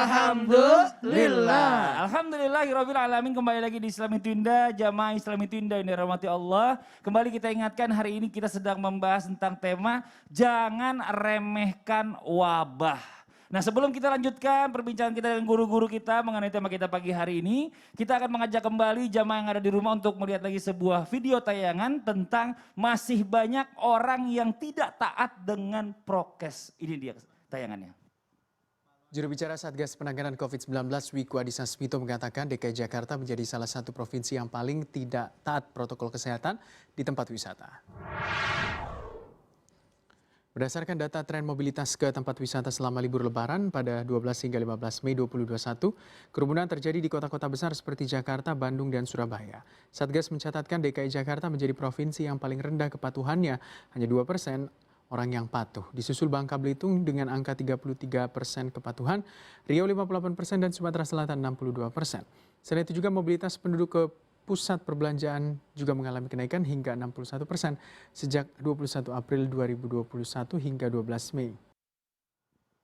Alhamdulillah. Alhamdulillahirabbil alamin. Kembali lagi di Islami Tunda, jamaah Islami Tunda yang dirahmati Allah. Kembali kita ingatkan hari ini kita sedang membahas tentang tema jangan remehkan wabah. Nah, sebelum kita lanjutkan perbincangan kita dengan guru-guru kita mengenai tema kita pagi hari ini, kita akan mengajak kembali jamaah yang ada di rumah untuk melihat lagi sebuah video tayangan tentang masih banyak orang yang tidak taat dengan prokes. Ini dia tayangannya. Juru bicara Satgas Penanganan COVID-19 Wiku Adhisa Smito mengatakan DKI Jakarta menjadi salah satu provinsi yang paling tidak taat protokol kesehatan di tempat wisata. Berdasarkan data tren mobilitas ke tempat wisata selama libur lebaran pada 12 hingga 15 Mei 2021, kerumunan terjadi di kota-kota besar seperti Jakarta, Bandung, dan Surabaya. Satgas mencatatkan DKI Jakarta menjadi provinsi yang paling rendah kepatuhannya, hanya 2% orang yang patuh. Disusul Bangka Belitung dengan angka 33% kepatuhan, Riau 58% dan Sumatera Selatan 62%. Selain itu juga mobilitas penduduk ke pusat perbelanjaan juga mengalami kenaikan hingga 61% sejak 21 April 2021 hingga 12 Mei.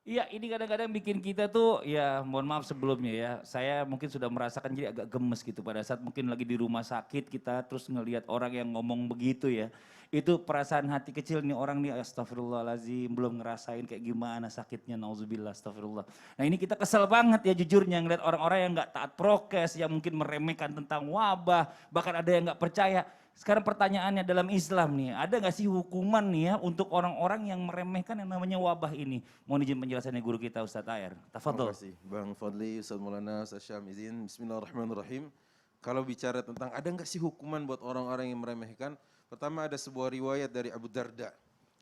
Iya, ini kadang-kadang bikin kita tuh, ya mohon maaf sebelumnya ya, saya mungkin sudah merasakan jadi agak gemes gitu pada saat mungkin lagi di rumah sakit kita terus ngelihat orang yang ngomong begitu ya. Itu perasaan hati kecil nih orang nih, astagfirullahaladzim, belum ngerasain kayak gimana sakitnya, nauzubillah, astagfirullah. Nah ini kita kesel banget ya jujurnya ngeliat orang-orang yang gak taat prokes, yang mungkin meremehkan tentang wabah, bahkan ada yang gak percaya. Sekarang pertanyaannya dalam Islam nih, ada gak sih hukuman nih ya untuk orang-orang yang meremehkan yang namanya wabah ini? Mohon izin penjelasannya guru kita Ustadz Ayer. Tafadhol. Terima kasih Bang Fadli, Ustadz Maulana, Ustadz Syam izin. Bismillahirrahmanirrahim. Kalau bicara tentang ada nggak sih hukuman buat orang-orang yang meremehkan? Pertama ada sebuah riwayat dari Abu Darda.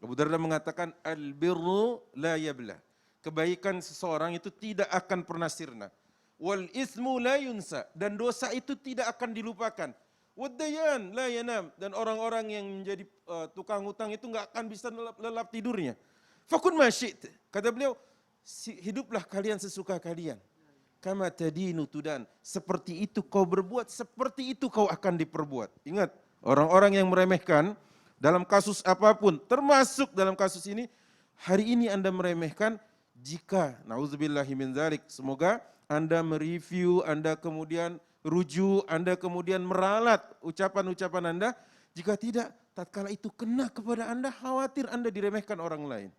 Abu Darda mengatakan al-birru la yabla. Kebaikan seseorang itu tidak akan pernah sirna. Wal ismu la yunsa. Dan dosa itu tidak akan dilupakan. Waddayan la yanam. Dan orang-orang yang menjadi tukang hutang itu nggak akan bisa lelap tidurnya. Fakun masyid. Kata beliau, hiduplah kalian sesuka kalian. Kama tadinu tudan. Seperti itu kau berbuat, seperti itu kau akan diperbuat. Ingat, orang-orang yang meremehkan dalam kasus apapun, termasuk dalam kasus ini, hari ini Anda meremehkan, jika, na'udzubillahi min dzalik, semoga Anda mereview, Anda kemudian rujuk, Anda kemudian meralat ucapan-ucapan Anda, jika tidak, tatkala itu kena kepada Anda, khawatir Anda diremehkan orang lain.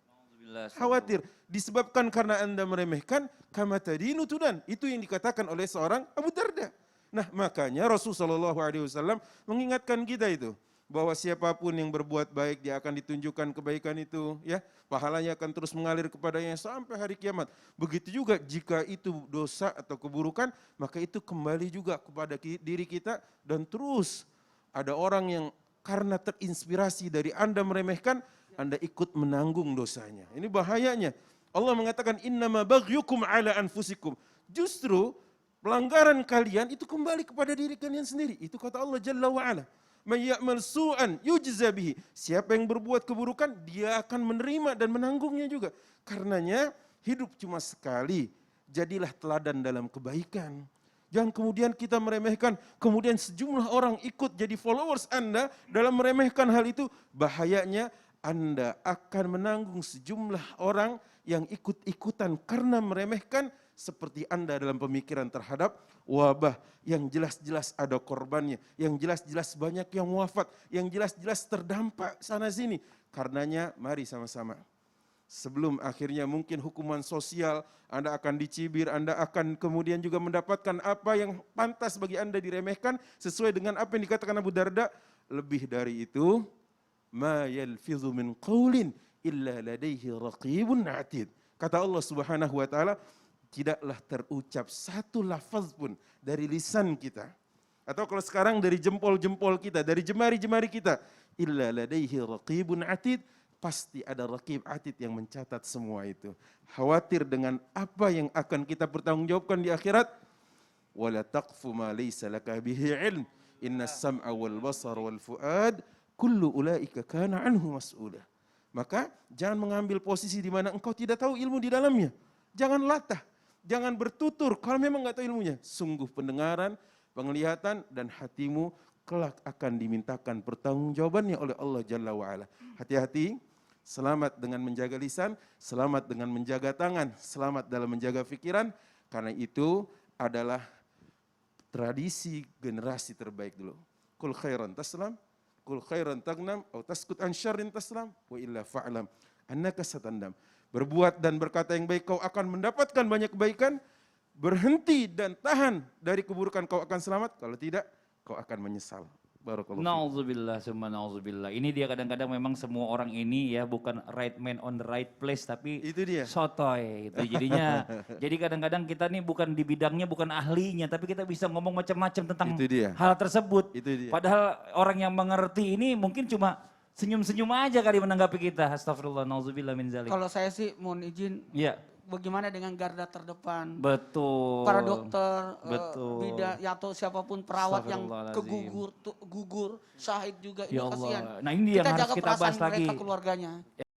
Khawatir, disebabkan karena Anda meremehkan, kama tadinu tudan. Itu yang dikatakan oleh seorang Abu Darda. Nah makanya Rasulullah SAW mengingatkan kita itu, bahwa siapapun yang berbuat baik dia akan ditunjukkan kebaikan itu, ya pahalanya akan terus mengalir kepadanya sampai hari kiamat. Begitu juga jika itu dosa atau keburukan, maka itu kembali juga kepada diri kita dan terus ada orang yang karena terinspirasi dari Anda meremehkan, Anda ikut menanggung dosanya. Ini bahayanya. Allah mengatakan innama baghyukum ala anfusikum. Justru pelanggaran kalian itu kembali kepada diri kalian sendiri. Itu kata Allah Jalla wa Ala. May ya'mal su'an yujza bihi. Siapa yang berbuat keburukan, dia akan menerima dan menanggungnya juga. Karenanya hidup cuma sekali. Jadilah teladan dalam kebaikan. Jangan kemudian kita meremehkan, kemudian sejumlah orang ikut jadi followers Anda dalam meremehkan hal itu. Bahayanya Anda akan menanggung sejumlah orang yang ikut-ikutan karena meremehkan seperti Anda dalam pemikiran terhadap wabah yang jelas-jelas ada korbannya, yang jelas-jelas banyak yang wafat, yang jelas-jelas terdampak sana sini. Karenanya mari sama-sama. Sebelum akhirnya mungkin hukuman sosial, Anda akan dicibir, Anda akan kemudian juga mendapatkan apa yang pantas bagi Anda diremehkan sesuai dengan apa yang dikatakan Abu Darda. Lebih dari itu, ma yalfidhu min qawlin illa ladaihi raqibun atid. Kata Allah Subhanahu wa taala, tidaklah terucap satu lafaz pun dari lisan kita. Atau kalau sekarang dari jempol-jempol kita, dari jemari-jemari kita. Illa ladaihi raqibun atid. Pasti ada raqib atid yang mencatat semua itu. Khawatir dengan apa yang akan kita pertanggungjawabkan di akhirat. Wala taqfu ma laysa laka bihi ilm. Inna sam'a wal basar wal fuad. Kullu ulaika kana anhu mas'ulah. Maka jangan mengambil posisi di mana engkau tidak tahu ilmu di dalamnya. Jangan latah. Jangan bertutur kalau memang nggak tahu ilmunya. Sungguh pendengaran, penglihatan, dan hatimu kelak akan dimintakan pertanggungjawabannya oleh Allah Jalla wa'ala. Hati-hati, selamat dengan menjaga lisan, selamat dengan menjaga tangan, selamat dalam menjaga pikiran. Karena itu adalah tradisi generasi terbaik dulu. Kul khairan taslam, kul khairan tagnam, atau taskut an syarrin taslam, wa illa fa'lam annaka satandam. Berbuat dan berkata yang baik kau akan mendapatkan banyak kebaikan, berhenti dan tahan dari keburukan kau akan selamat, kalau tidak kau akan menyesal. Barakallahu fiik. Nauzubillah, summa nauzubillah. Ini dia kadang-kadang memang semua orang ini ya bukan right man on the right place tapi Itu dia. sotoy gitu. Jadinya jadi kadang-kadang kita nih bukan di bidangnya, bukan ahlinya, tapi kita bisa ngomong macam-macam tentang Itu dia. hal tersebut. Itu dia. Padahal orang yang mengerti ini mungkin cuma senyum-senyum aja kali menanggapi kita. Astagfirullah, nauzubillah min zalik. Kalau saya sih mohon izin, Iya, bagaimana dengan garda terdepan, betul. para dokter, Betul. bidan, ya atau siapapun perawat yang Astagfirullahaladzim. gugur, syahid juga, ini Ya kasihan. Allah. Nah ini yang Kita harus jaga kita bahas perasaan lagi. mereka keluarganya.